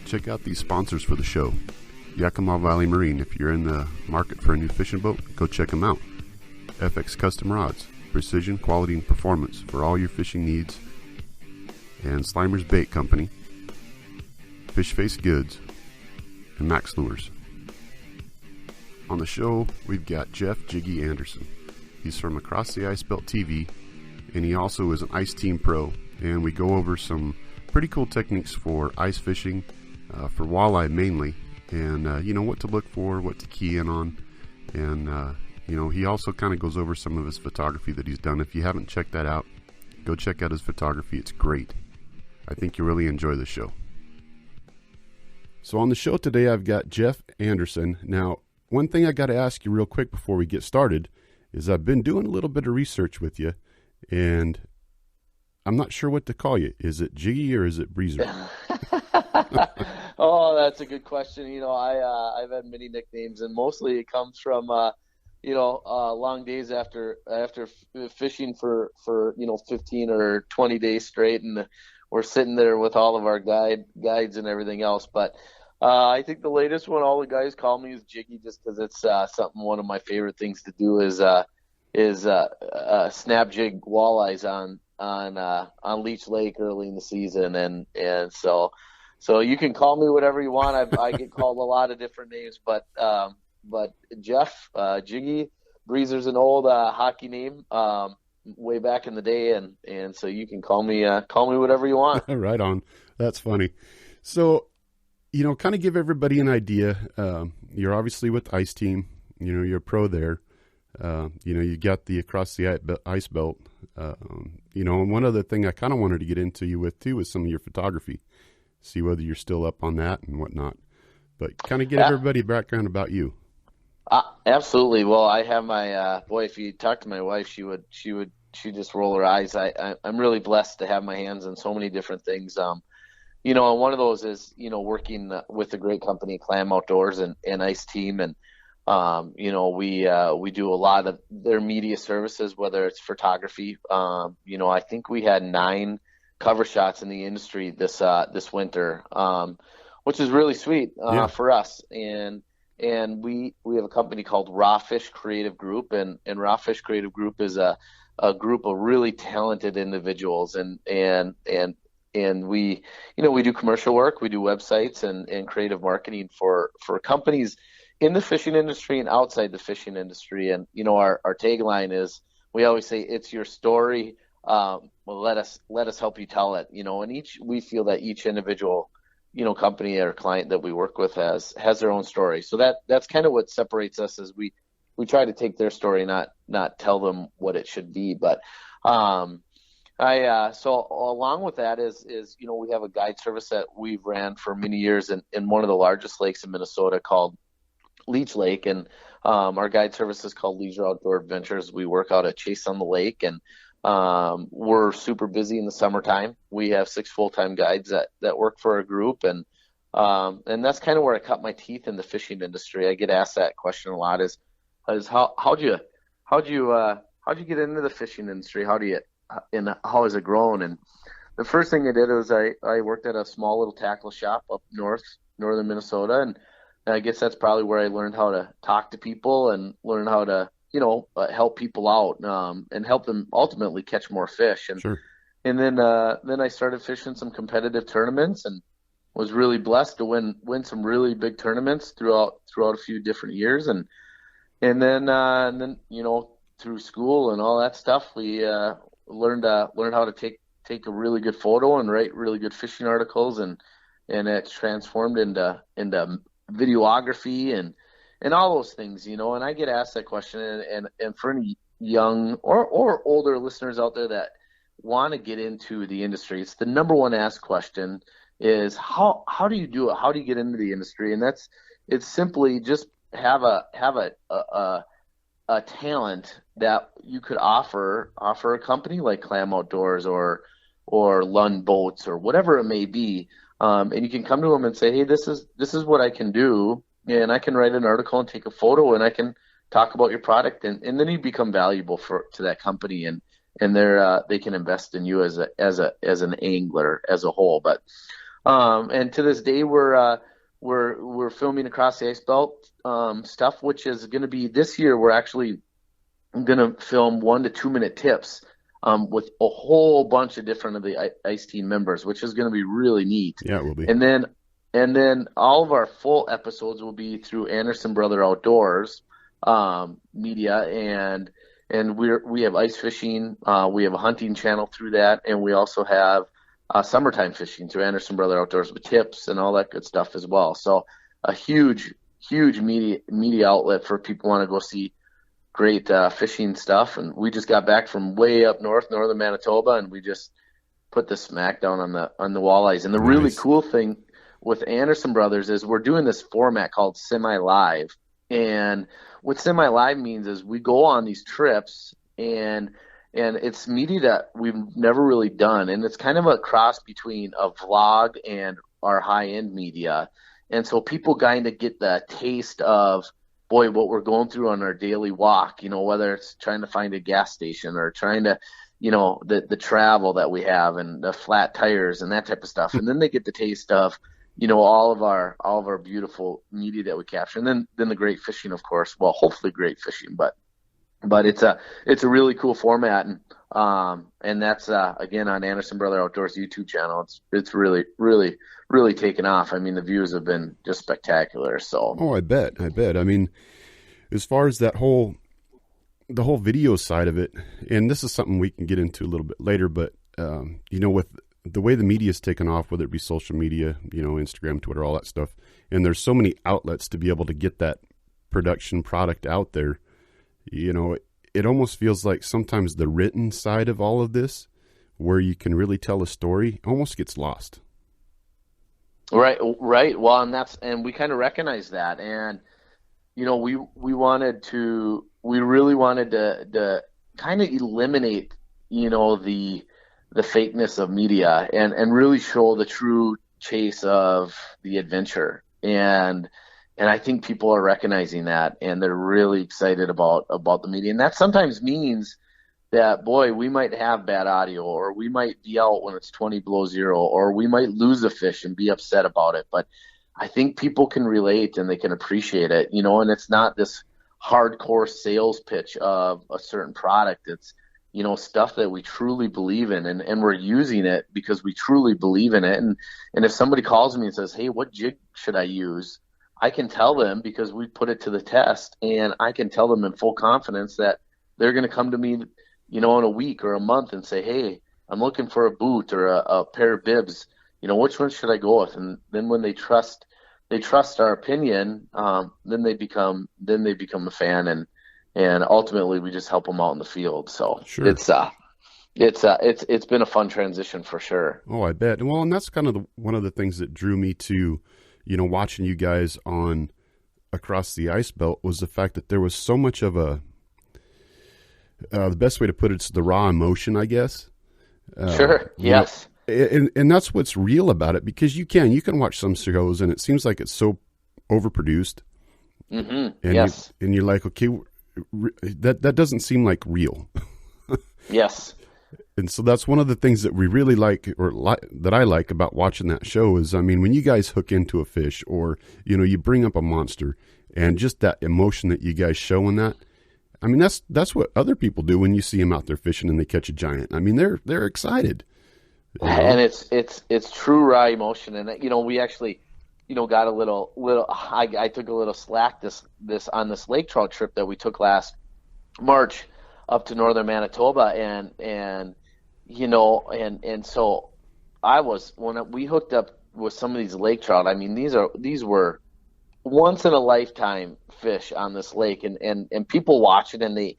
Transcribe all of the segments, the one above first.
check out these sponsors for the show. Yakima Valley Marine. If you're in the market for a new fishing boat, go check them out. FX Custom Rods, precision, quality, and performance for all your fishing needs. And Slimer's Bait Company, Fish Face Goods, and Max Lures. On the show, we've got Jeff Jiggy Anderson. He's from Across the Ice Belt TV, and he also is an Ice Team Pro. And we go over some pretty cool techniques for ice fishing, for walleye mainly, and what to look for, what to key in on, and he also kind of goes over some of his photography that he's done. If you haven't checked that out, go check out his photography. It's great. I think you'll really enjoy the show. So on the show today, I've got Jeff Anderson. Now, one thing I got to ask you real quick before we get started is I've been doing a little bit of research with you, and I'm not sure what to call you. Is it Jiggy or is it Breezer? Oh, that's a good question. I've had many nicknames, and mostly it comes from long days after fishing for 15 or 20 days straight, and we're sitting there with all of our guides and everything else. But I think the latest one, all the guys call me is Jiggy, just because it's something. One of my favorite things to do is snap jig walleyes on Leech Lake early in the season, and so you can call me whatever you want. I get called a lot of different names, but Jeff, Jiggy, Breezer's an old hockey name way back in the day, and so you can call me whatever you want. Right on. That's funny. So, kind of give everybody an idea. You're obviously with Ice Team. You're a pro there. You got the Across the Ice Belt. And one other thing I kind of wanted to get into you with too was some of your photography. See whether you're still up on that and whatnot. But kind of get everybody a background about you. Absolutely. Well, I have my boy. If you talk to my wife, she just roll her eyes. I'm really blessed to have my hands in so many different things. And one of those is working with a great company, Clam Outdoors and Ice Team, and we do a lot of their media services, whether it's photography. I think we had 9 cover shots in the industry this winter, which is really sweet for us. And we have a company called Raw Fish Creative Group, and Raw Fish Creative Group is a group of really talented individuals, and we do commercial work, we do websites and creative marketing for companies in the fishing industry and outside the fishing industry. And our tagline is, we always say, it's your story. Well, let us help you tell it. And we feel that each individual company or client that we work with has their own story. So that's kind of what separates us, is we try to take their story, not tell them what it should be. But so along with that is we have a guide service that we've ran for many years in one of the largest lakes in Minnesota called Leech Lake, and our guide service is called Leisure Outdoor Adventures. We work out at Chase on the Lake, and we're super busy in the summertime. We have 6 full-time guides that work for our group, and that's kind of where I cut my teeth in the fishing industry. I get asked that question a lot: is how'd you get into the fishing industry? And how has it grown? And the first thing I did was I worked at a small little tackle shop up northern Minnesota, and I guess that's probably where I learned how to talk to people and learn how to help people out, and help them ultimately catch more fish. And sure. And then I started fishing some competitive tournaments, and was really blessed to win some really big tournaments throughout a few different years. And then through school and all that stuff, we learned how to take a really good photo and write really good fishing articles, and it's transformed into videography and all those things, and I get asked that question, and for any young or older listeners out there that want to get into the industry, it's the number one asked question is how do you do it? How do you get into the industry? And it's simply just have a talent that you could offer a company like Clam Outdoors or Lund Boats or whatever it may be. And you can come to them and say, hey, this is what I can do, and I can write an article and take a photo, and I can talk about your product, and then you become valuable to that company, and they can invest in you as an angler as a whole. But And to this day, we're filming across the ice belt stuff, which is going to be this year. We're actually going to film 1 to 2 minute tips with a whole bunch of different of the ice team members, which is going to be really neat. Yeah, it will be. And then all of our full episodes will be through Anderson Brother Outdoors media, and we have ice fishing. We have a hunting channel through that, and we also have summertime fishing through Anderson Brother Outdoors with tips and all that good stuff as well. So a huge media outlet for people who want to go see great fishing stuff. And we just got back from way up north, northern Manitoba, and we just put the smackdown on the walleyes. And the Nice. really cool thing with Anderson Brothers is we're doing this format called semi-live. And what semi-live means is we go on these trips, and it's media that we've never really done. And it's kind of a cross between a vlog and our high-end media. And so people kind of get the taste of, boy, what we're going through on our daily walk, whether it's trying to find a gas station or trying to, the travel that we have and the flat tires and that type of stuff. And then they get the taste of, all of our beautiful media that we capture. And then the great fishing, of course. Well, hopefully great fishing, but it's a really cool format. And that's, again, on Anderson Brother Outdoors YouTube channel. It's really, really, really taken off. I mean, the views have been just spectacular. So, Oh, I bet. I mean, as far as the whole video side of it, and this is something we can get into a little bit later, but, with the way the media's taken off, whether it be social media, Instagram, Twitter, all that stuff, and there's so many outlets to be able to get that production product out there, it almost feels like sometimes the written side of all of this, where you can really tell a story, almost gets lost. right. Well, and we kind of recognize that. And, we really wanted to kind of eliminate, the fakeness of media and really show the true chase of the adventure. And I think people are recognizing that, and they're really excited about the media. And that sometimes means that, boy, we might have bad audio, or we might be out when it's 20 below zero, or we might lose a fish and be upset about it. But I think people can relate and they can appreciate it, and it's not this hardcore sales pitch of a certain product. It's, stuff that we truly believe in, and we're using it because we truly believe in it. And if somebody calls me and says, hey, what jig should I use? I can tell them, because we put it to the test, and I can tell them in full confidence that they're going to come to me, in a week or a month and say, hey, I'm looking for a boot or a pair of bibs. Which one should I go with? And then when they trust our opinion, then they become a fan, and ultimately we just help them out in the field. So Sure. it's been a fun transition for sure. Oh, I bet. Well, and that's kind of one of the things that drew me to, watching you guys on Across the Ice Belt, was the fact that there was so much of the best way to put it is the raw emotion, I guess. Sure. Yes. And that's what's real about it, because you can watch some shows and it seems like it's so overproduced. Mm-hmm. And yes. you're like, okay, that doesn't seem like real. Yes. And so that's one of the things that we really like, that I like about watching that show is, I mean, when you guys hook into a fish, or, you bring up a monster, and just that emotion that you guys show in that, I mean, that's what other people do when you see them out there fishing and they catch a giant. I mean, they're excited. And it's true raw emotion. And, we actually, got a little, I took a little slack this on this lake trout trip that we took last March up to northern Manitoba. And so when we hooked up with some of these lake trout, I mean, these were once in a lifetime fish on this lake, and people watch it, and you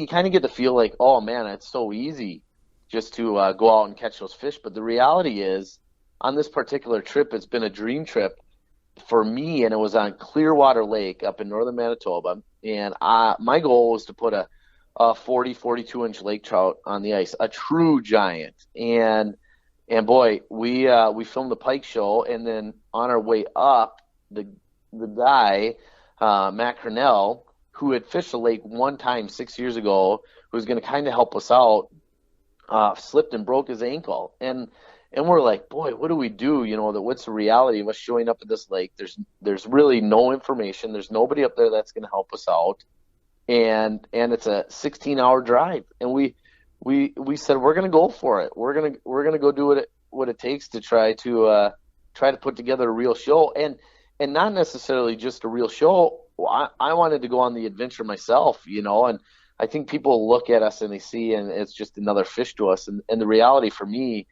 kind of get the feel like, oh man, it's so easy just to go out and catch those fish. But the reality is, on this particular trip, it's been a dream trip for me, and it was on Clearwater Lake up in northern Manitoba. And my goal was to put a 42-inch lake trout on the ice, a true giant. And boy, we filmed the pike show, and then on our way up, the guy, Matt Cornell, who had fished the lake one time 6 years ago, who was going to kind of help us out, slipped and broke his ankle. And and we're like, boy, what do we do? What's the reality of us showing up at this lake? There's really no information. There's nobody up there that's going to help us out, and it's a 16-hour drive, and we said we're going to go for it. We're gonna go do what it takes to try to put together a real show, and not necessarily just a real show. I wanted to go on the adventure myself, and I think people look at us and they see, and it's just another fish to us. And the reality for me,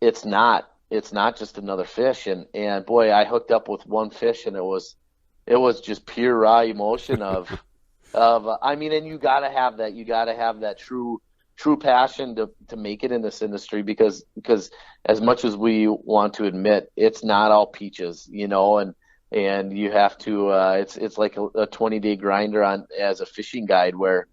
it's not just another fish. And boy, I hooked up with one fish, and it was just pure raw emotion and you gotta have that. You gotta have that true passion to make it in this industry, because as much as we want to admit, it's not all peaches, and you have to it's like a 20-day grinder as a fishing guide, where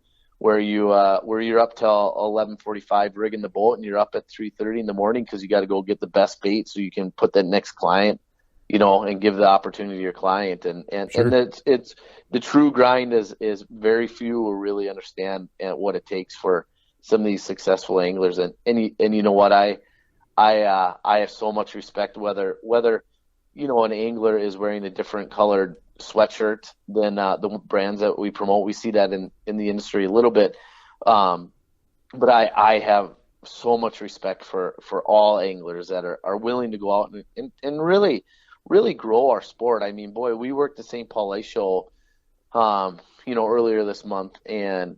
you're up till 11:45 rigging the boat, and you're up at 3:30 in the morning because you got to go get the best bait so you can put that next client, and give the opportunity to your client. And Sure. and it's the true grind is very few will really understand what it takes for some of these successful anglers. And you know what, I have so much respect, whether an angler is wearing a different colored sweatshirt than the brands that we promote. We see that in the industry a little bit, but I have so much respect for all anglers that are willing to go out and really grow our sport. I mean, boy, we worked the St. Paul Ice Show earlier this month, and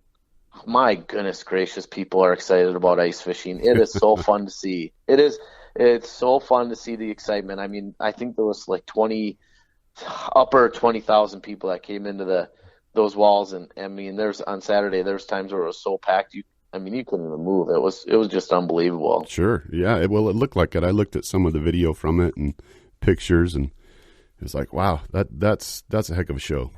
my goodness gracious, people are excited about ice fishing. It is so fun to see. It's so fun to see the excitement. I mean, I think there was like upper 20,000 people that came into those walls, and I mean, on Saturday there's times where it was so packed you couldn't even move. It was just unbelievable. Sure, yeah. Well, it looked like it. I looked at some of the video from it and pictures, and it was like, wow, that's a heck of a show.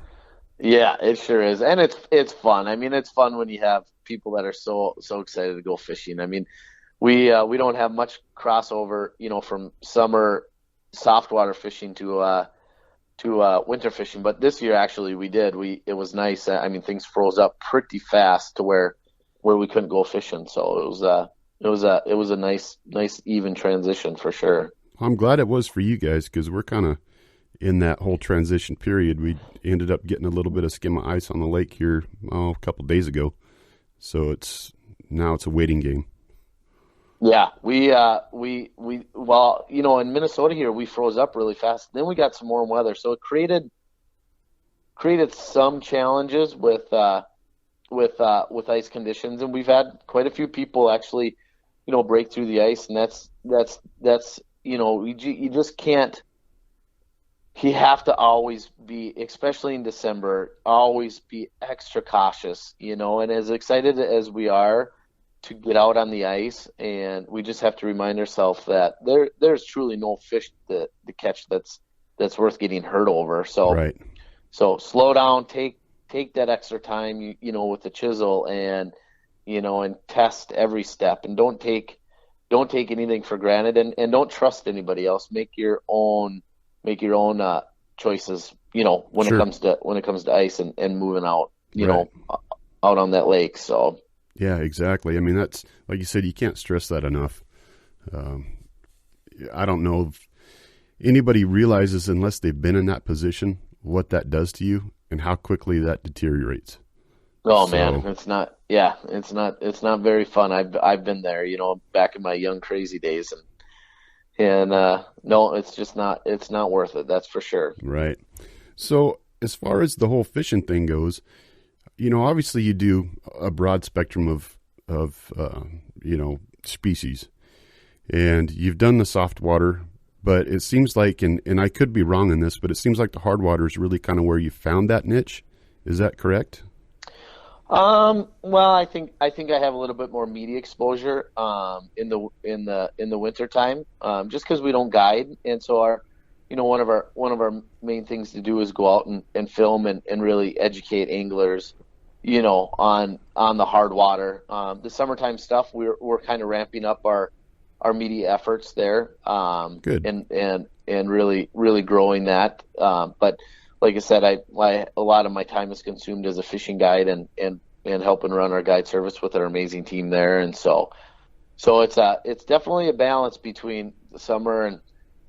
Yeah, it sure is, and it's fun. I mean, it's fun when you have people that are so excited to go fishing. I mean, we don't have much crossover, from summer soft water fishing to winter fishing, but this year actually we did. It was nice. I mean, things froze up pretty fast to where we couldn't go fishing. So it was a nice even transition for sure. I'm glad it was for you guys, because we're kind of in that whole transition period. We ended up getting a little bit of skim of ice on the lake here a couple of days ago, so now it's a waiting game. Yeah, we well, in Minnesota here we froze up really fast. Then we got some warm weather, so it created some challenges with ice conditions, and we've had quite a few people actually, break through the ice, and that's you just can't. You have to always be, especially in December, always be extra cautious, and as excited as we are to get out on the ice, and we just have to remind ourselves that there's truly no fish to catch that's worth getting hurt over. So, right. So slow down, take that extra time, with the chisel, and and test every step, and don't take anything for granted, and don't trust anybody else. Make your own choices, when Sure. it comes to ice and moving out, Right. out on that lake. So. Yeah, exactly. I mean, that's, like you said, you can't stress that enough. I don't know if anybody realizes, unless they've been in that position, what that does to you and how quickly that deteriorates. Oh man, it's not very fun. I've been there, back in my young crazy days, and no, it's not worth it. That's for sure. Right. So as far as the whole fishing thing goes, obviously you do a broad spectrum of species, and you've done the soft water, but it seems like, and I could be wrong in this, but it seems like the hard water is really kind of where you found that niche. Is that correct? Well, I think I have a little bit more media exposure in the winter time, just because we don't guide, and so one of our main things to do is go out and film and really educate anglers, on the hard water. The summertime stuff, we're kind of ramping up our media efforts there, Good. and really growing that. But like I said, a lot of my time is consumed as a fishing guide and helping run our guide service with our amazing team there. And so So it's definitely a balance between summer and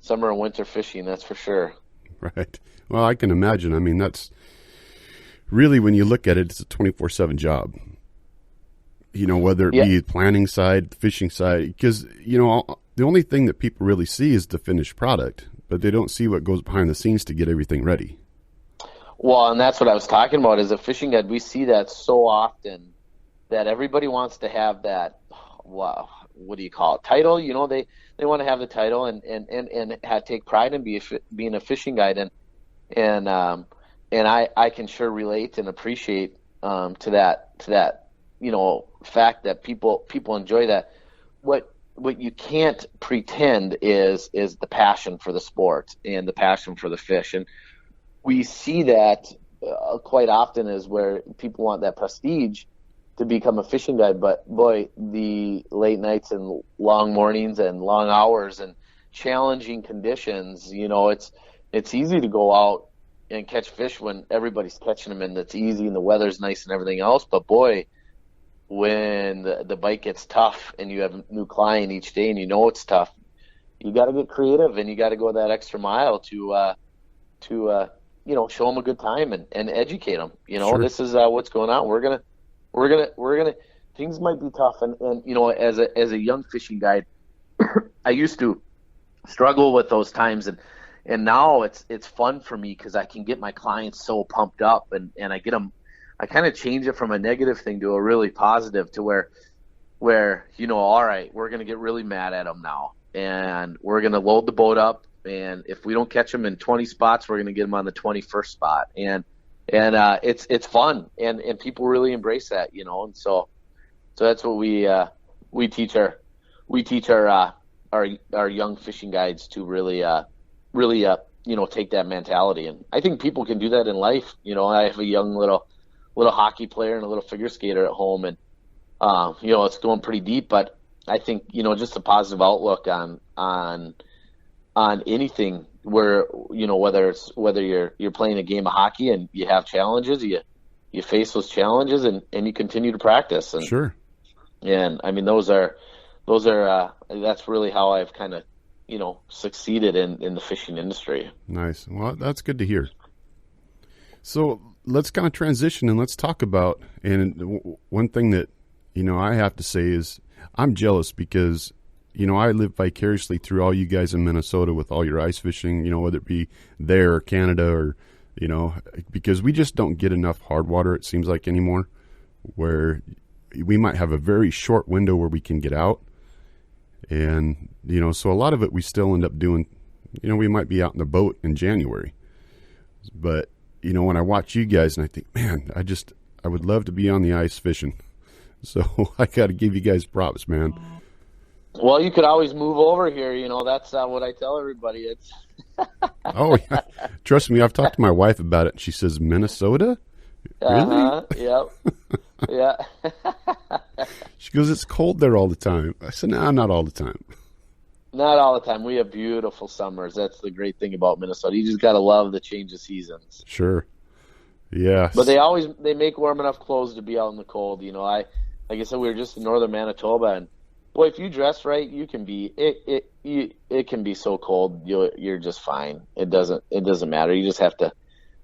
winter fishing, that's for sure. Right. Well, I can imagine. I mean, that's really, when you look at it, it's a 24/7 job. Whether it Yeah. be the planning side, the fishing side, because, the only thing that people really see is the finished product, but they don't see what goes behind the scenes to get everything ready. Well, and that's what I was talking about. As a fishing guide, we see that so often that everybody wants to have that. Wow, what do you call it? Title. They want to have the title and take pride in being a fishing guide, and I can sure relate and appreciate to that fact that people enjoy that. What you can't pretend is the passion for the sport and the passion for the fish, and we see that quite often is where people want that prestige to become a fishing guide. But boy, the late nights and long mornings and long hours and challenging conditions, it's easy to go out and catch fish when everybody's catching them and it's easy and the weather's nice and everything else. But boy, when the bite gets tough and you have a new client each day and it's tough, you got to get creative and you got to go that extra mile to show them a good time and educate them. Sure. This is what's going on. We're gonna. Things might be tough, and as a young fishing guide, I used to struggle with those times, and now it's fun for me because I can get my clients so pumped up, and I get them. I kind of change it from a negative thing to a really positive, to where all right, we're gonna get really mad at them now, and we're gonna load the boat up. And if we don't catch them in 20 spots, we're going to get them on the 21st spot. And it's fun, and people really embrace that, And so that's what we teach our young fishing guides to really take that mentality. And I think people can do that in life. I have a young little hockey player and a little figure skater at home, and it's going pretty deep. But I think just a positive outlook on anything, where whether you're playing a game of hockey and you have challenges, you face those challenges and you continue to practice. And sure. And I mean those are that's really how I've kind of succeeded in the fishing industry. Nice. Well, that's good to hear. So let's kind of transition and let's talk about, and one thing that I have to say is I'm jealous because I live vicariously through all you guys in Minnesota with all your ice fishing, whether it be there or Canada or, because we just don't get enough hard water, it seems like, anymore, where we might have a very short window where we can get out. And, so a lot of it we still end up doing, we might be out in the boat in January. But, when I watch you guys and I think, man, I would love to be on the ice fishing. So I got to give you guys props, man. Well, you could always move over here. That's what I tell everybody. It's Oh, yeah. Trust me, I've talked to my wife about it. She says, Minnesota? Really? Yep. Yeah. She goes, it's cold there all the time. I said, no, not all the time. Not all the time. We have beautiful summers. That's the great thing about Minnesota. You just got to love the change of seasons. Sure. Yeah. But they make warm enough clothes to be out in the cold. Like I said, we were just in northern Manitoba, and boy, if you dress right, you can be it can be so cold you're just fine. It doesn't matter. You just have to.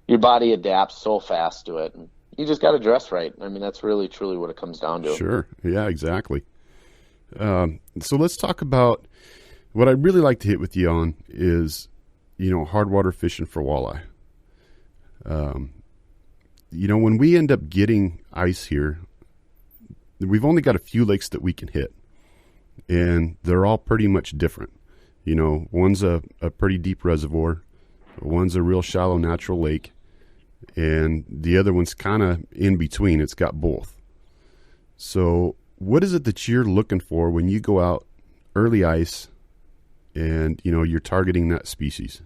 Your body adapts so fast to it, and you just got to dress right. I mean, that's really truly what it comes down to. Sure. Yeah. Exactly. So let's talk about what I'd really like to hit with you on is, hard water fishing for walleye. When we end up getting ice here, we've only got a few lakes that we can hit, and they're all pretty much different. One's a pretty deep reservoir, one's a real shallow natural lake, and the other one's kind of in between. It's got both. So what is it that you're looking for when you go out early ice and, you're targeting that species?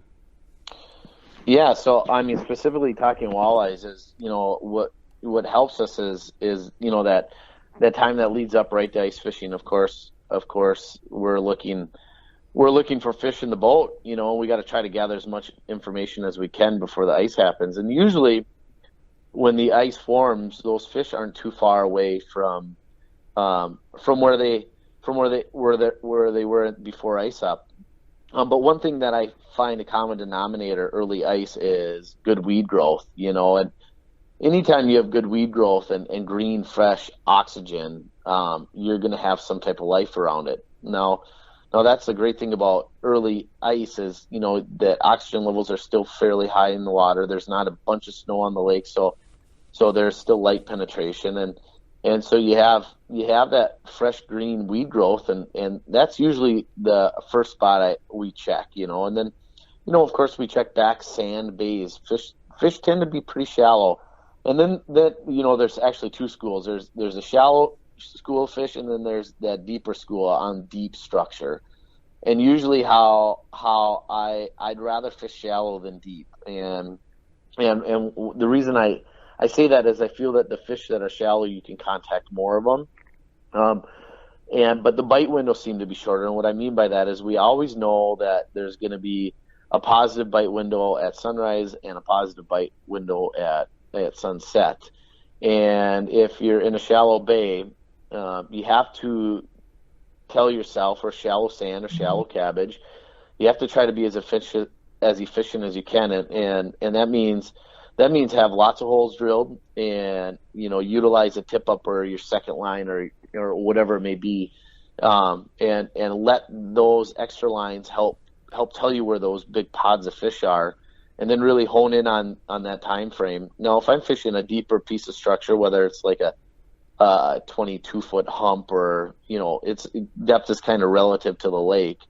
Yeah, so I mean, specifically talking walleyes is, what helps us is that time that leads up right to ice fishing. Of course, we're looking for fish in the boat. We got to try to gather as much information as we can before the ice happens. And usually, when the ice forms, those fish aren't too far away from where they from where they were before ice up. But one thing that I find a common denominator early ice is good weed growth, and anytime you have good weed growth and green, fresh oxygen, you're going to have some type of life around it. Now that's the great thing about early ice is, that oxygen levels are still fairly high in the water. There's not a bunch of snow on the lake, so there's still light penetration, and so you have that fresh green weed growth, and that's usually the first spot we check, and then, of course we check back sand bays. Fish tend to be pretty shallow, and then there's actually two schools. There's a shallow school of fish, and then there's that deeper school on deep structure. And usually how I'd rather fish shallow than deep, and the reason I say that is I feel that the fish that are shallow, you can contact more of them. But the bite windows seem to be shorter. And what I mean by that is we always know that there's going to be a positive bite window at sunrise and a positive bite window at sunset. And if you're in a shallow bay, you have to tell yourself, or shallow sand or shallow cabbage, you have to try to be as efficient as you can. And that means have lots of holes drilled, and utilize a tip up or your second line or whatever it may be, and let those extra lines help tell you where those big pods of fish are, and then really hone in on that time frame. Now, if I'm fishing a deeper piece of structure, whether it's like a 22-foot hump, or its depth is kind of relative to the lake,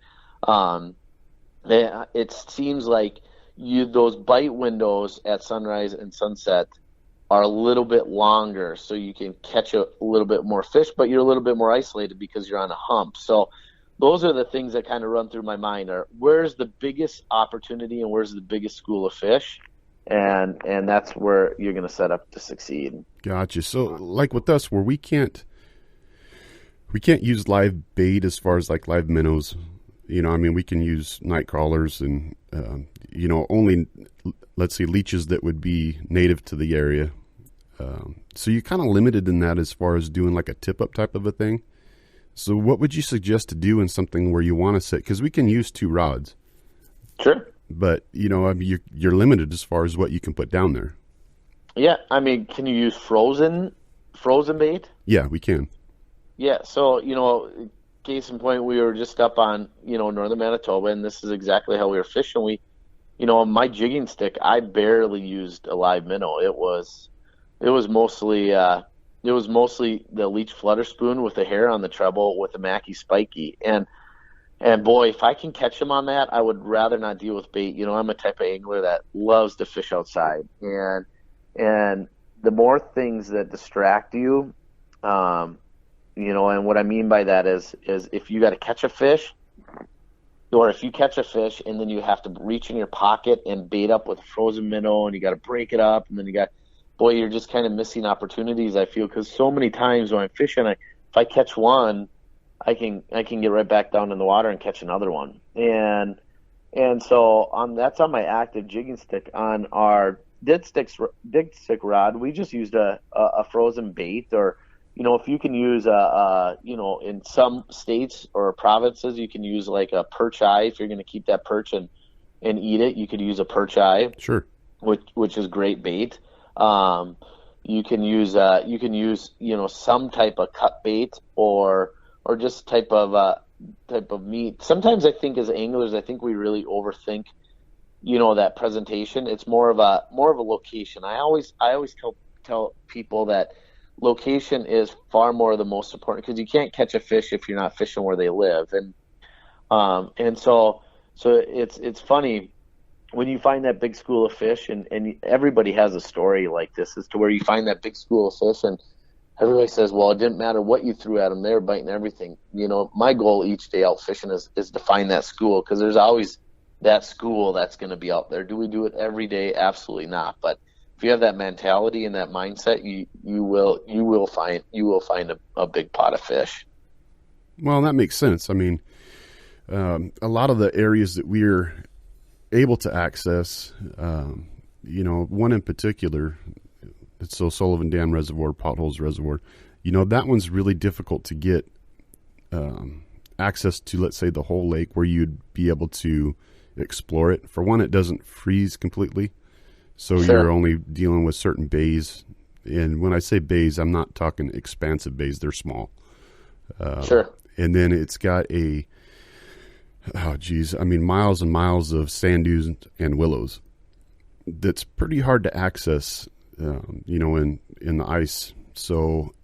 it seems like those bite windows at sunrise and sunset are a little bit longer, so you can catch a little bit more fish, but you're a little bit more isolated because you're on a hump. So those are the things that kind of run through my mind, are where's the biggest opportunity and where's the biggest school of fish, and that's where you're going to set up to succeed. Gotcha. So like with us, where we can't use live bait as far as like live minnows, we can use night crawlers and only, let's say, leeches that would be native to the area. So you're kind of limited in that as far as doing like a tip-up type of a thing. So what would you suggest to do in something where you want to set? Because we can use 2 rods. Sure. But, you're limited as far as what you can put down there. Yeah, can you use frozen bait? Yeah, we can. Yeah, so, case in point, we were just up on, northern Manitoba, and this is exactly how we were fishing. My jigging stick, I barely used a live minnow. It was mostly the leech flutter spoon with the hair on the treble with a Mackie spiky. And boy, if I can catch them on that, I would rather not deal with bait. I'm a type of angler that loves to fish outside. And the more things that distract you, and what I mean by that is if you got to catch a fish, or if you catch a fish and then you have to reach in your pocket and bait up with a frozen minnow, and you got to break it up, and then you're just kind of missing opportunities, I feel, because so many times when I'm fishing, if I catch one, I can get right back down in the water and catch another one. And so that's on my active jigging stick. On our dead stick rod, we just used a frozen bait, or if you can use in some states or provinces, you can use like a perch eye. If you're going to keep that perch and eat it, you could use a perch eye. Sure. Which is great bait. You can use some type of cut bait, or just type of meat. Sometimes I think as anglers, we really overthink that presentation. It's more of a location. I always tell people that location is far more the most important, because you can't catch a fish if you're not fishing where they live. And so it's funny when you find that big school of fish, and everybody has a story like this, as to where you find that big school of fish and everybody says, well, it didn't matter what you threw at them, they were biting everything. My goal each day out fishing is to find that school, because there's always that school that's going to be out there. Do we do it every day? Absolutely not. But if you have that mentality and that mindset, you will find a big pot of fish. Well, that makes sense. A lot of the areas that we're able to access, one in particular, it's Sullivan Dam Reservoir, Potholes Reservoir, that one's really difficult to get access to, let's say, the whole lake where you'd be able to explore it. For one, it doesn't freeze completely, so you're only dealing with certain bays. And when I say bays, I'm not talking expansive bays; they're small. And then it's got miles and miles of sand dunes and willows. That's pretty hard to access, in the ice. So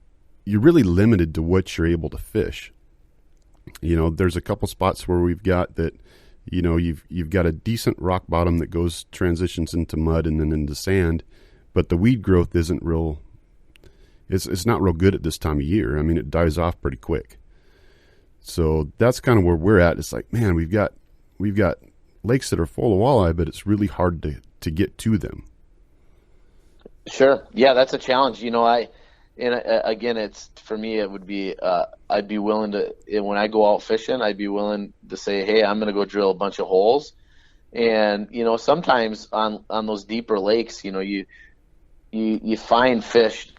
you're really limited to what you're able to fish. There's a couple spots where we've got that, you've got a decent rock bottom that transitions into mud and then into sand, but the weed growth isn't real. It's not real good at this time of year. I mean, it dies off pretty quick. So that's kind of where we're at. It's like, man, we've got lakes that are full of walleye, but it's really hard to get to them. Sure. Yeah, that's a challenge. Again, it's for me, it would be, I'd be willing to, when I go out fishing, I'd be willing to say, hey, I'm going to go drill a bunch of holes. And, sometimes on those deeper lakes, you find fish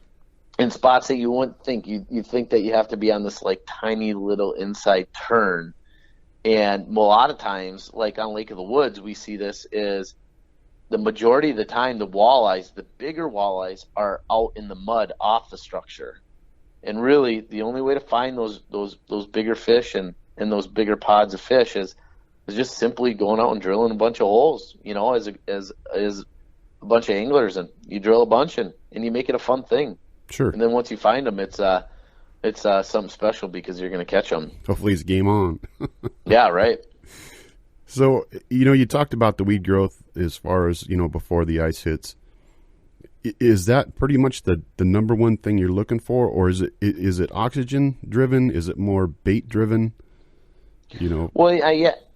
in spots that you wouldn't think. You think that you have to be on this like tiny little inside turn. And a lot of times, like on Lake of the Woods, we see this is the majority of the time, the bigger walleyes are out in the mud off the structure. And really the only way to find those bigger fish and those bigger pods of fish is just simply going out and drilling a bunch of holes, as a bunch of anglers, and you drill a bunch and you make it a fun thing. Sure. And then once you find them, it's something special because you're going to catch them. Hopefully it's game on. Yeah, right. So, you talked about the weed growth as far as, before the ice hits. Is that pretty much the number one thing you're looking for, or is it oxygen driven? Is it more bait driven? Well,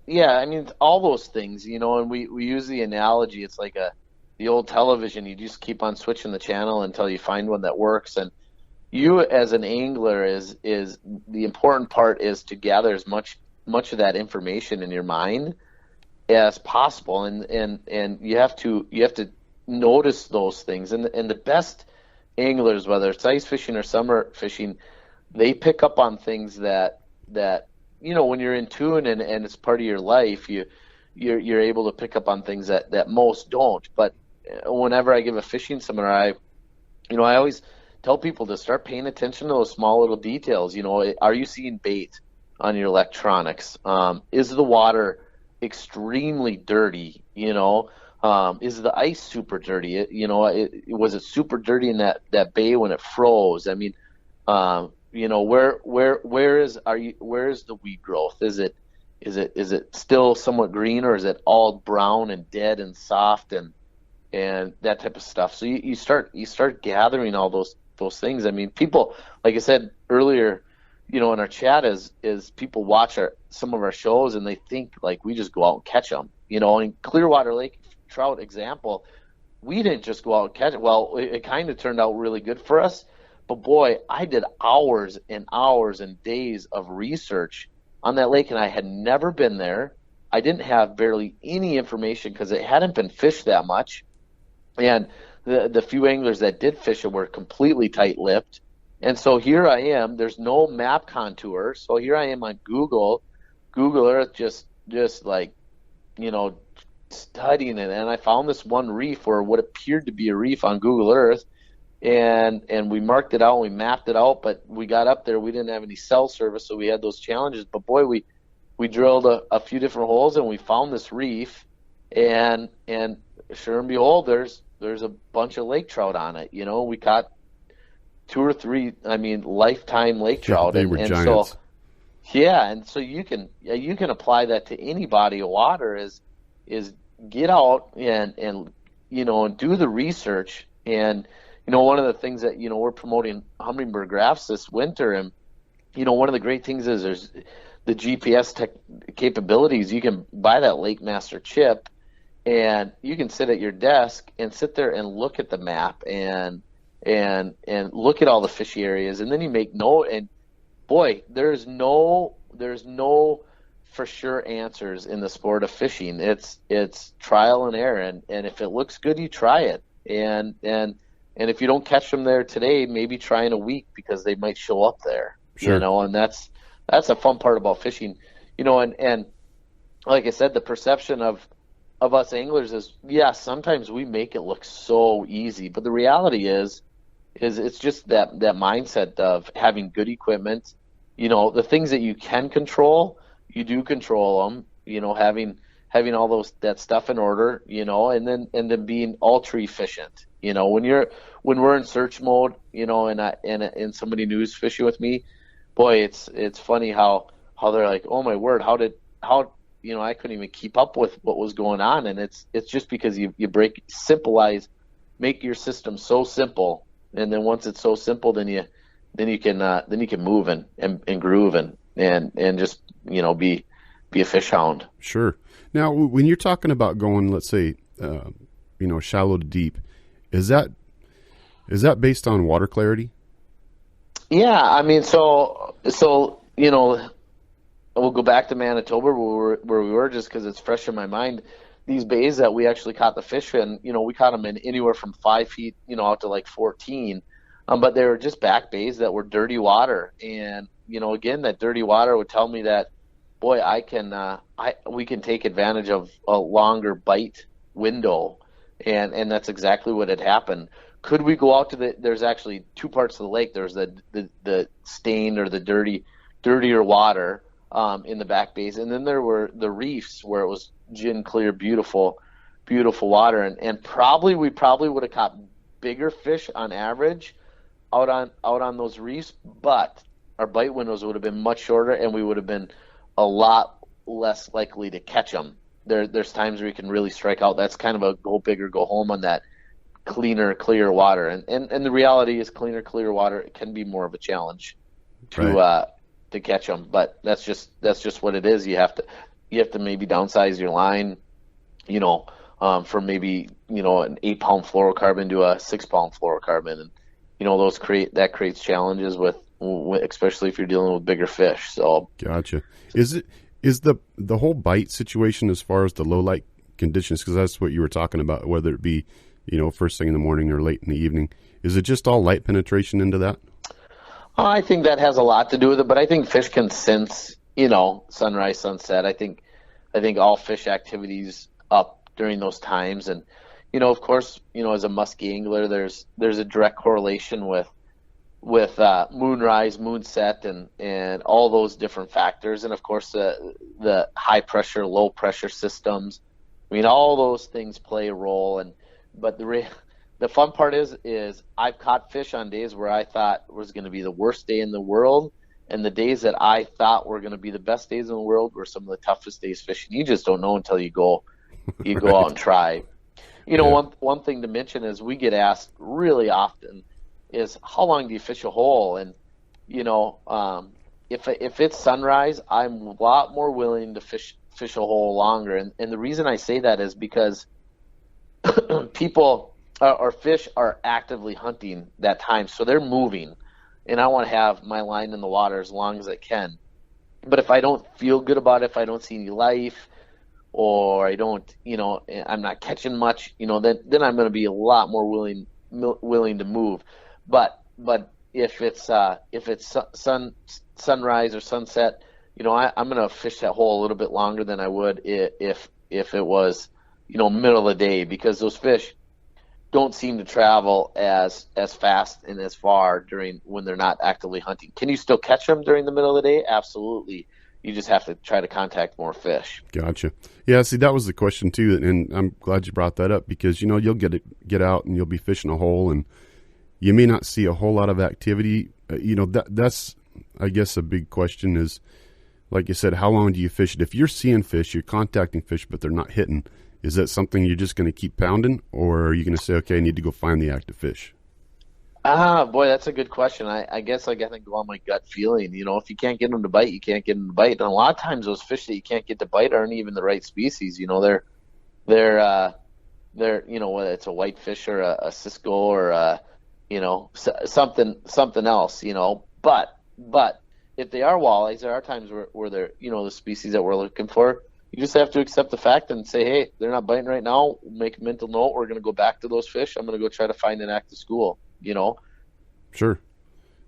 yeah. I mean, all those things, and we use the analogy. It's like the old television. You just keep on switching the channel until you find one that works. And you as an angler is the important part is to gather as much of that information in your mind as possible, and you have to notice those things. And the best anglers, whether it's ice fishing or summer fishing, they pick up on things that when you're in tune and it's part of your life, you're able to pick up on things that most don't. But whenever I give a fishing seminar, I always tell people to start paying attention to those small little details. Are you seeing bait on your electronics? Is the water extremely dirty? Is the ice super dirty? Was it super dirty in that bay when it froze? I mean, where is the weed growth? Is it still somewhat green, or is it all brown and dead and soft and that type of stuff? So you start gathering all those things. I mean, people, like I said earlier, in our chat, is people watch some of our shows and they think like we just go out and catch them. In Clearwater Lake trout example, we didn't just go out and catch it. Well, it kind of turned out really good for us, but boy, I did hours and hours and days of research on that lake, and I had never been there. I didn't have barely any information because it hadn't been fished that much, and the few anglers that did fish it were completely tight-lipped. And so here I am. There's no map contour. So here I am on Google Earth, just like, studying it. And I found this one reef, or what appeared to be a reef, on Google Earth. And we marked it out, and we mapped it out. But we got up there, we didn't have any cell service, so we had those challenges. But boy, we drilled a few different holes, and we found this reef. And sure and behold, there's a bunch of lake trout on it. We caught 2 or 3, lifetime lake trout. They were giants. So, and so you can apply that to any body of water. Is get out and do the research. And one of the things that we're promoting Hummingbird Graphs this winter, and one of the great things is there's the GPS capabilities. You can buy that Lake Master chip, and you can sit at your desk and sit there and look at the map and look at all the fishy areas, and then you make note. And boy, there's no for sure answers in the sport of fishing. It's trial and error, and if it looks good, you try it, and if you don't catch them there today, maybe try in a week, because they might show up there. Sure. And that's a fun part about fishing, and like I said, the perception of us anglers is, yeah, sometimes we make it look so easy, but the reality is it's just that mindset of having good equipment, the things that you can control, you do control them, having all that stuff in order, and then being ultra efficient. When we're in search mode, and somebody news fishing with me, boy, it's funny how they're like, oh my word, how I couldn't even keep up with what was going on, and it's just because you make your system so simple, and then once it's so simple, then you can move and groove and just be a fish hound. Sure. Now, when you're talking about going, let's say, shallow to deep, is that based on water clarity? Yeah, I mean, we'll go back to Manitoba where we were just because it's fresh in my mind. These bays that we actually caught the fish in, we caught them in anywhere from 5 feet, out to like 14. But they were just back bays that were dirty water. And, again, that dirty water would tell me that, boy, we can take advantage of a longer bite window. And that's exactly what had happened. Could we go out there's actually two parts of the lake. There's the stained or the dirtier water, in the back bays, and then there were the reefs where it was gin clear, beautiful water, and we probably would have caught bigger fish on average out on those reefs, but our bite windows would have been much shorter, and we would have been a lot less likely to catch them. There's times where you can really strike out. That's kind of a go big or go home on that cleaner, clear water, and the reality is clear water can be more of a challenge to catch them, but that's just what it is. You have to maybe downsize your line, from maybe an 8-pound fluorocarbon to a 6-pound fluorocarbon, and those creates challenges with especially if you're dealing with bigger fish. So gotcha. Is the whole bite situation as far as the low light conditions, because that's what you were talking about, whether it be first thing in the morning or late in the evening, is it just all light penetration into that? I think that has a lot to do with it, but I think fish can sense, sunrise, sunset. I think all fish activities up during those times, and of course, as a musky angler, there's a direct correlation with moonrise, moonset, and all those different factors, and of course the high pressure, low pressure systems. I mean, all those things play a role, but the fun part is I've caught fish on days where I thought was going to be the worst day in the world, and the days that I thought were going to be the best days in the world were some of the toughest days fishing. You just don't know until you go out and try. One thing to mention is we get asked really often is how long do you fish a hole? And if it's sunrise, I'm a lot more willing to fish a hole longer. And the reason I say that is because people or fish are actively hunting that time, so they're moving, and I want to have my line in the water as long as I can. But if I don't feel good about it, if I don't see any life, or I don't, I'm not catching much, then I'm going to be a lot more willing to move. But if it's sunrise or sunset, I'm going to fish that hole a little bit longer than I would if it was, middle of the day, because those fish don't seem to travel as fast and as far when they're not actively hunting. Can you still catch them during the middle of the day? Absolutely. You just have to try to contact more fish. Gotcha. Yeah, see, that was the question too, and I'm glad you brought that up, because you'll get out and you'll be fishing a hole, and you may not see a whole lot of activity. That's I guess a big question is, like you said, how long do you fish it? If you're seeing fish, you're contacting fish, but they're not hitting, is that something you're just going to keep pounding, or are you going to say, okay, I need to go find the active fish? Boy, that's a good question. I guess I got to go on my gut feeling. If you can't get them to bite, you can't get them to bite. And a lot of times those fish that you can't get to bite aren't even the right species. They're whether it's a whitefish or a cisco or something else. But if they are walleyes, there are times where they're the species that we're looking for. You just have to accept the fact and say, hey, they're not biting right now. Make a mental note. We're going to go back to those fish. I'm going to go try to find an active school. Sure.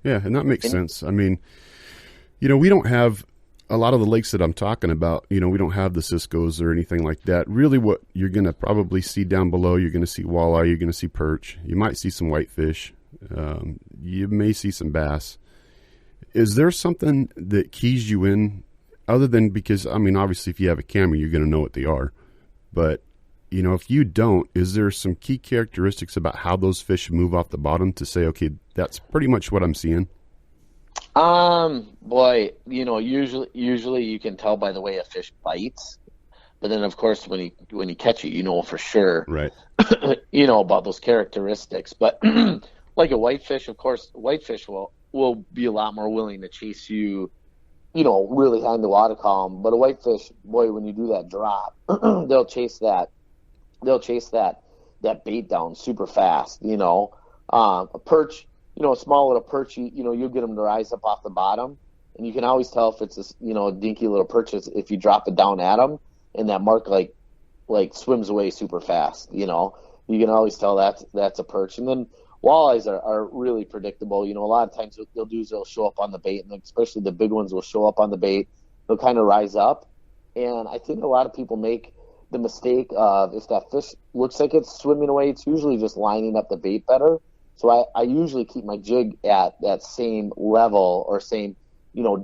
Yeah, and that makes sense. I mean, We don't have a lot of the lakes that I'm talking about. We don't have the Cisco's or anything like that. Really, what you're going to probably see down below, you're going to see walleye, you're going to see perch. You might see some whitefish. You may see some bass. Is there something that keys you in other than, because, obviously if you have a camera, you're going to know what they are. But, if you don't, is there some key characteristics about how those fish move off the bottom to say, okay, that's pretty much what I'm seeing? Boy, usually you can tell by the way a fish bites, but then of course when you catch it, for sure, right? About those characteristics. But like a whitefish, of course, whitefish will be a lot more willing to chase you, really high in the water column. But a whitefish, boy, when you do that drop, they'll chase that bait down super fast. A perch. A small little perch, you'll get them to rise up off the bottom, and you can always tell if it's a dinky little perch if you drop it down at them, and that mark like swims away super fast. You can always tell that's a perch. And then walleyes are really predictable. A lot of times what they'll do is they'll show up on the bait, and especially the big ones will show up on the bait. They'll kind of rise up, and I think a lot of people make the mistake of, if that fish looks like it's swimming away, it's usually just lining up the bait better. So I usually keep my jig at that same level or same,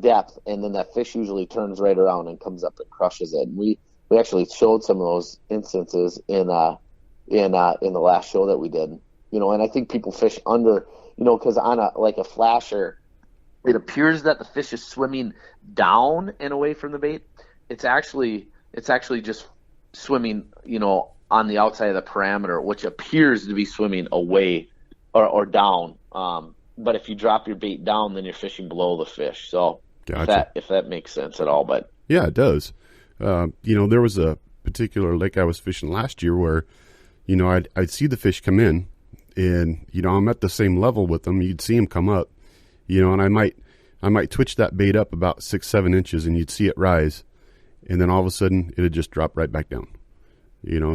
depth, and then that fish usually turns right around and comes up and crushes it. And we actually showed some of those instances in the last show that we did. And I think people fish under, because on a flasher, it appears that the fish is swimming down and away from the bait. It's actually just swimming, on the outside of the parameter, which appears to be swimming away or down. But if you drop your bait down, then you're fishing below the fish. So gotcha. if that makes sense at all. But yeah, it does. There was a particular lake I was fishing last year where, I'd see the fish come in, and I'm at the same level with them. You'd see them come up, and I might twitch that bait up about 6-7 inches, and you'd see it rise, and then all of a sudden it'd just drop right back down.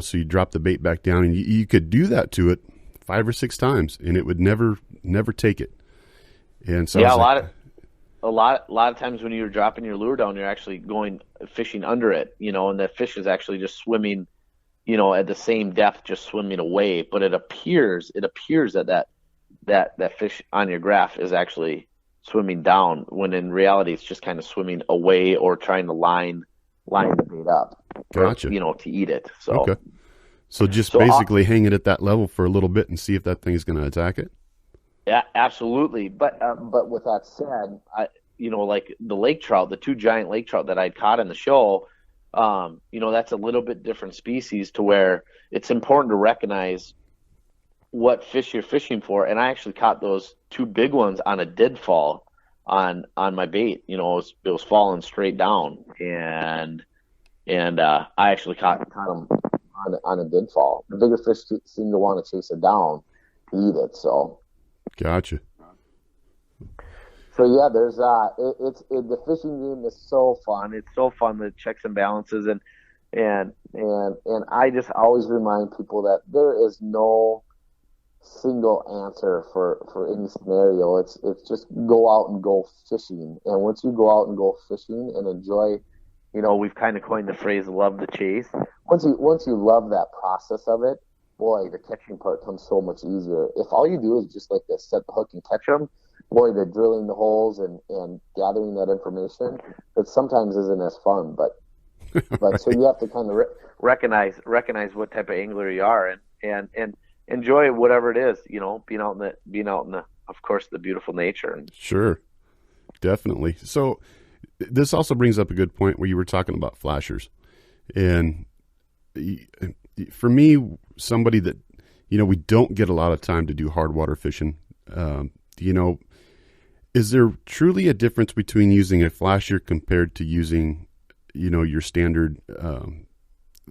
So you drop the bait back down, and you could do that to it 5 or 6 times, and it would never take it. And so yeah, a lot of times when you're dropping your lure down, you're actually going fishing under it, and the fish is actually just swimming, at the same depth, just swimming away. But it appears that fish on your graph is actually swimming down, when in reality it's just kind of swimming away or trying to line the bait up, gotcha. To eat it. So. Okay. So basically hang it at that level for a little bit and see if that thing is going to attack it? Yeah, absolutely. But with that said, like the lake trout, the 2 giant lake trout that I'd caught in the show, that's a little bit different species, to where it's important to recognize what fish you're fishing for. And I actually caught those 2 big ones on a deadfall on my bait. It was falling straight down, and I actually caught them on a deadfall. The bigger fish seem to want to chase it down to eat it. So, gotcha. So yeah, there's the fishing game is so fun. It's so fun, the checks and balances, and I just always remind people that there is no single answer for any scenario. It's just go out and go fishing, and once you go out and go fishing and enjoy. We've kind of coined the phrase "love the chase." Once you love that process of it, boy, the catching part comes so much easier. If all you do is just like to set the hook and catch them, boy, the drilling the holes and gathering that information, it sometimes isn't as fun. But so you have to kind of recognize what type of angler you are, and enjoy whatever it is. Being out in the, of course, the beautiful nature. Sure, definitely. So. This also brings up a good point where you were talking about flashers. And for me, somebody that, we don't get a lot of time to do hard water fishing, is there truly a difference between using a flasher compared to using, your standard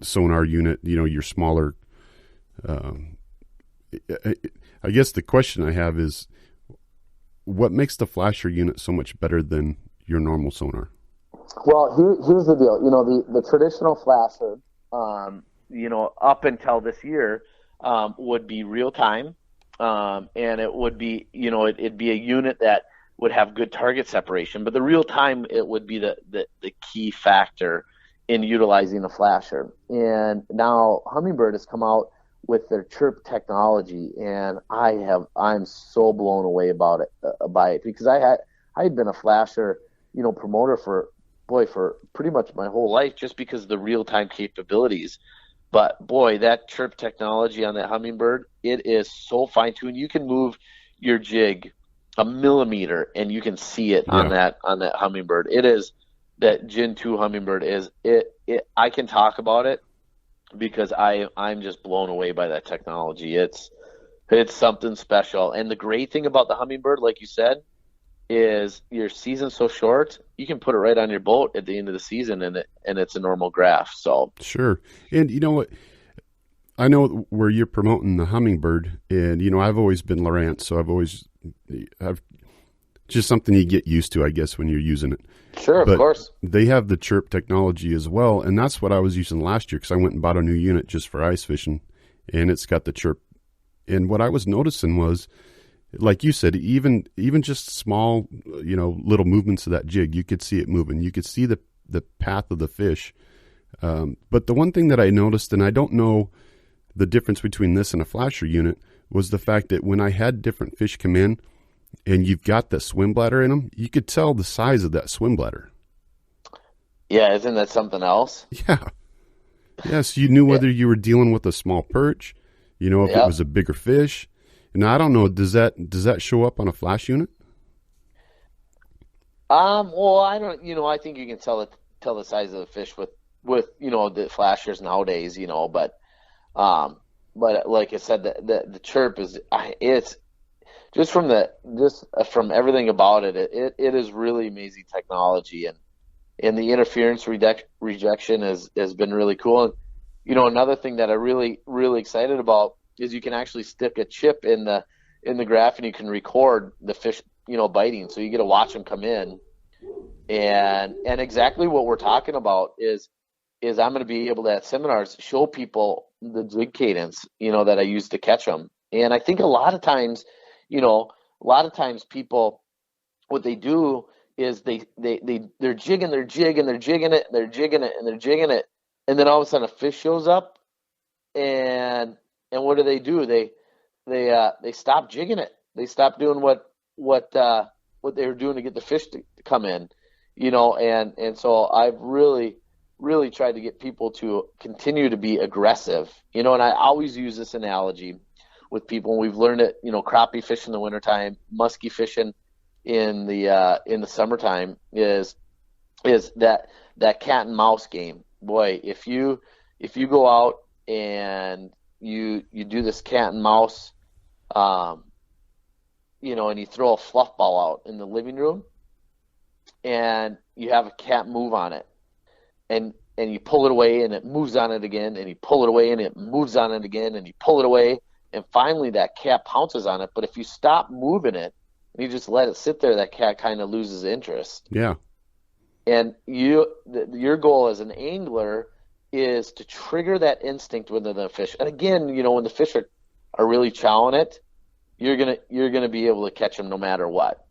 sonar unit, your smaller? I guess the question I have is, what makes the flasher unit so much better than your normal sonar? Well, here's the deal. The traditional flasher, up until this year, would be real time, and it would be, it'd be a unit that would have good target separation, but the real time it would be the key factor in utilizing a flasher. And now Humminbird has come out with their chirp technology, and I'm so blown away about it by it, because I had been a flasher, promoter for pretty much my whole life, just because of the real time capabilities. But boy, that chirp technology on that Humminbird, it is so fine tuned. You can move your jig a millimeter and you can see it on that Humminbird. It is that Gen 2 Humminbird is it I can talk about it because I'm just blown away by that technology. It's something special. And the great thing about the Humminbird, like you said, is your season's so short, you can put it right on your boat at the end of the season, and it's a normal graph. So sure. And you know what? I know where you're promoting the Humminbird, and I've always been Lowrance, so I've just something you get used to, I guess, when you're using it. Sure, but of course. They have the chirp technology as well, and that's what I was using last year, because I went and bought a new unit just for ice fishing, and it's got the chirp. And what I was noticing was, like you said, even just small, little movements of that jig, you could see it moving. You could see the path of the fish. But the one thing that I noticed, and I don't know the difference between this and a flasher unit, was the fact that when I had different fish come in, and you've got the swim bladder in them, you could tell the size of that swim bladder. Yeah, isn't that something else? Yeah. Yes, you knew whether you were dealing with a small perch, if it was a bigger fish. And I don't know, does that show up on a flash unit? Well, I don't, I think you can tell the size of the fish with the flashers nowadays, but like I said, the chirp it's just from everything about it is really amazing technology, and the interference rejection has been really cool. And another thing that I'm really, really excited about is you can actually stick a chip in the graph, and you can record the fish biting, so you get to watch them come in, and exactly what we're talking about is I'm going to be able to, at seminars, show people the jig cadence that I use to catch them. And I think a lot of times people, what they do is they're jigging their jig, and they're jigging it, and they're jigging it, and they're jigging it, and then all of a sudden a fish shows up, and what do? They stop jigging it. They stop doing what they were doing to get the fish to come in, and so I've really, really tried to get people to continue to be aggressive, and I always use this analogy with people, and we've learned it, crappie fishing in the wintertime, muskie fishing in the summertime is that cat and mouse game. Boy, if you go out and you do this cat and mouse, and you throw a fluff ball out in the living room, and you have a cat move on it, and you pull it away, and it moves on it again, and you pull it away, and it moves on it again, and you pull it away, and finally that cat pounces on it. But if you stop moving it and you just let it sit there, that cat kind of loses interest. Yeah. And your goal as an angler is to trigger that instinct within the fish. And again, when the fish are really chowing it, you're gonna be able to catch them no matter what.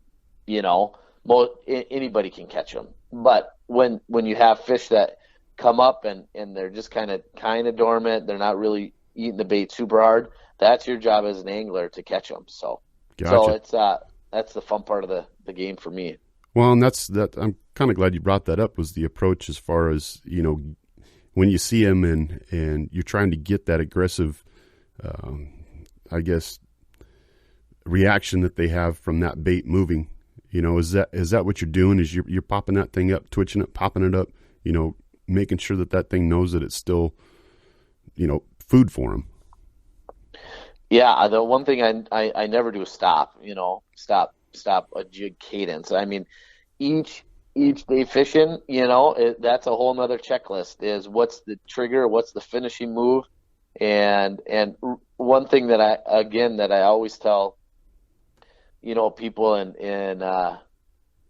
Anybody can catch them. But when you have fish that come up and they're just kind of dormant, they're not really eating the bait super hard, that's your job as an angler, to catch them. So, gotcha. So that's the fun part of the game for me. Well, and I'm kind of glad you brought that up, was the approach as far as, when you see them and you're trying to get that aggressive, I guess, reaction that they have from that bait moving. Is that what you're doing? Is you're popping that thing up, twitching it, popping it up, making sure that thing knows that it's still, food for them. Yeah, the one thing I never do is stop a jig cadence. I mean, each day fishing, that's a whole nother checklist, is what's the trigger, what's the finishing move. And one thing that I always tell, people in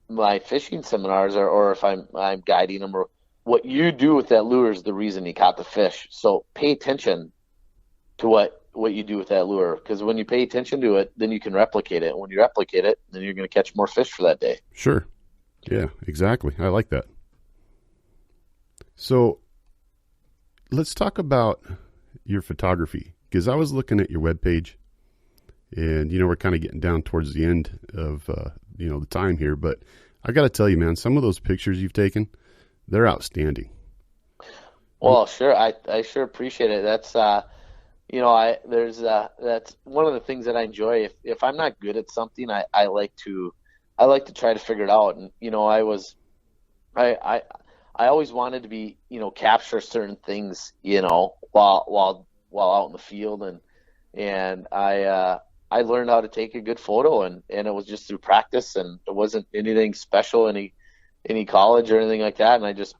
my fishing seminars, or if I'm guiding them, or what you do with that lure is the reason you caught the fish. So pay attention to what you do with that lure, because when you pay attention to it, then you can replicate it. When you replicate it, then you're going to catch more fish for that day. Sure. Yeah, exactly. I like that. So let's talk about your photography, because I was looking at your webpage, and, we're kind of getting down towards the end of, the time here, but I got to tell you, man, some of those pictures you've taken, they're outstanding. Well, sure. I sure appreciate it. That's, that's one of the things that I enjoy. If I'm not good at something, I like to try to figure it out. And, I always wanted to be, capture certain things, while out in the field. And I learned how to take a good photo, and it was just through practice, and it wasn't anything special, any college or anything like that. And I just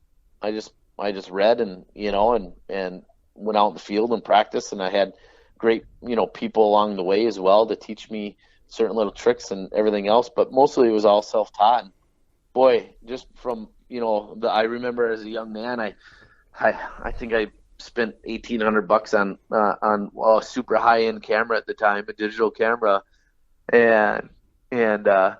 read and went out in the field and practiced, and I had great, people along the way as well to teach me certain little tricks and everything else, but mostly it was all self-taught. And boy, just from, I remember as a young man, I think I spent $1,800 on a super high-end camera at the time, a digital camera. And I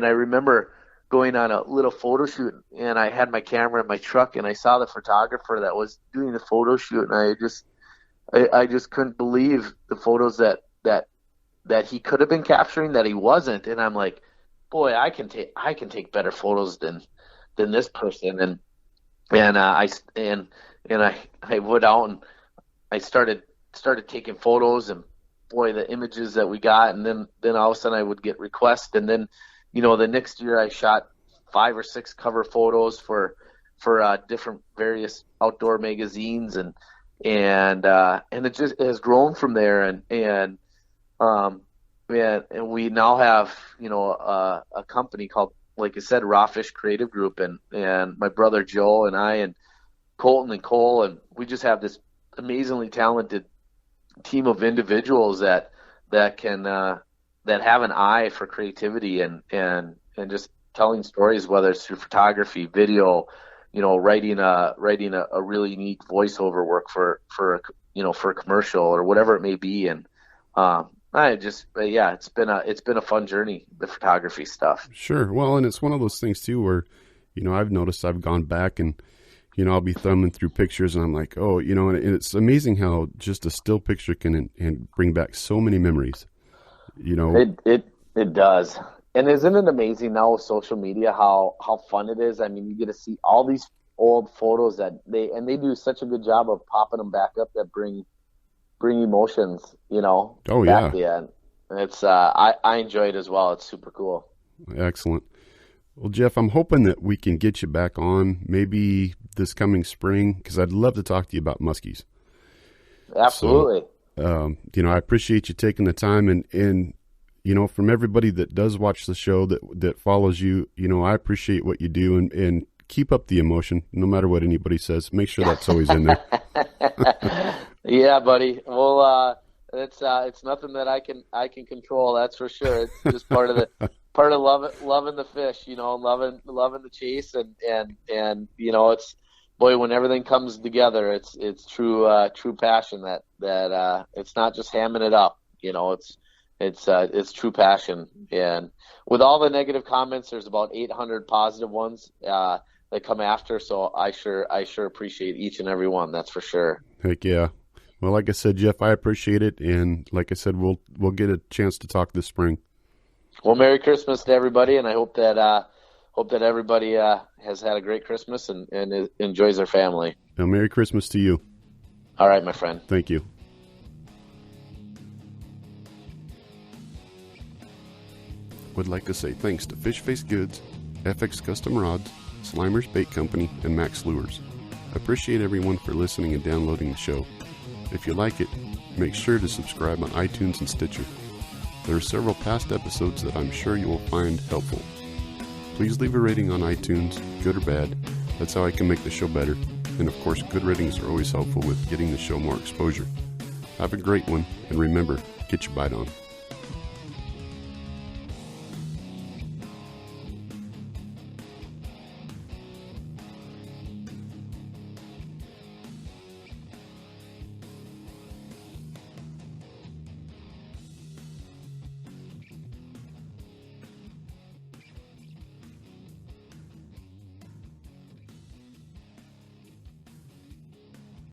remember going on a little photo shoot, and I had my camera in my truck, and I saw the photographer that was doing the photo shoot, and I just couldn't believe the photos that he could have been capturing that he wasn't. And I'm like, boy, I can take better photos than this person. And I went out and I started taking photos, and boy, the images that we got, and then all of a sudden I would get requests, and then the next year I shot 5 or 6 cover photos for different various outdoor magazines, and it just has grown from there, and we now have a company called, like I said, Raw Fish Creative Group, and my brother Joe and I and Colton and Cole, and we just have this amazingly talented team of individuals that can that have an eye for creativity and just telling stories, whether it's through photography, video, writing a really neat voiceover work for a commercial or whatever it may be. And it's been a fun journey, the photography stuff. Sure. Well, and it's one of those things too where, I've noticed I've gone back and, I'll be thumbing through pictures and I'm like, oh, and it's amazing how just a still picture can and bring back so many memories. It does. And isn't it amazing now with social media how fun it is? I mean, you get to see all these old photos that they do such a good job of popping them back up that bring emotions, Oh, back yeah. then. It's I enjoy it as well. It's super cool. Excellent. Well, Jeff, I'm hoping that we can get you back on maybe this coming spring, because I'd love to talk to you about muskies. Absolutely. So, I appreciate you taking the time, and from everybody that does watch the show, that follows you, I appreciate what you do, and keep up the emotion, no matter what anybody says. Make sure that's always in there. Yeah, buddy. Well, it's nothing that I can control. That's for sure. It's just part of loving the fish, loving the chase, and it's, boy, when everything comes together, it's true passion that it's not just hamming it up, it's true passion. And with all the negative comments, there's about 800 positive ones that come after. So I sure appreciate each and every one. That's for sure. Heck yeah. Well, like I said, Jeff, I appreciate it. And like I said, we'll get a chance to talk this spring. Well, Merry Christmas to everybody. And I hope that everybody has had a great Christmas and enjoys their family. Now, Merry Christmas to you. All right, my friend. Thank you. Would like to say thanks to Fish Face Goods, FX Custom Rods, Slimer's Bait Company, and Max Lures. I appreciate everyone for listening and downloading the show. If you like it, make sure to subscribe on iTunes and Stitcher. There are several past episodes that I'm sure you will find helpful. Please leave a rating on iTunes, good or bad. That's how I can make the show better. And of course, good ratings are always helpful with getting the show more exposure. Have a great one, and remember, get your bite on.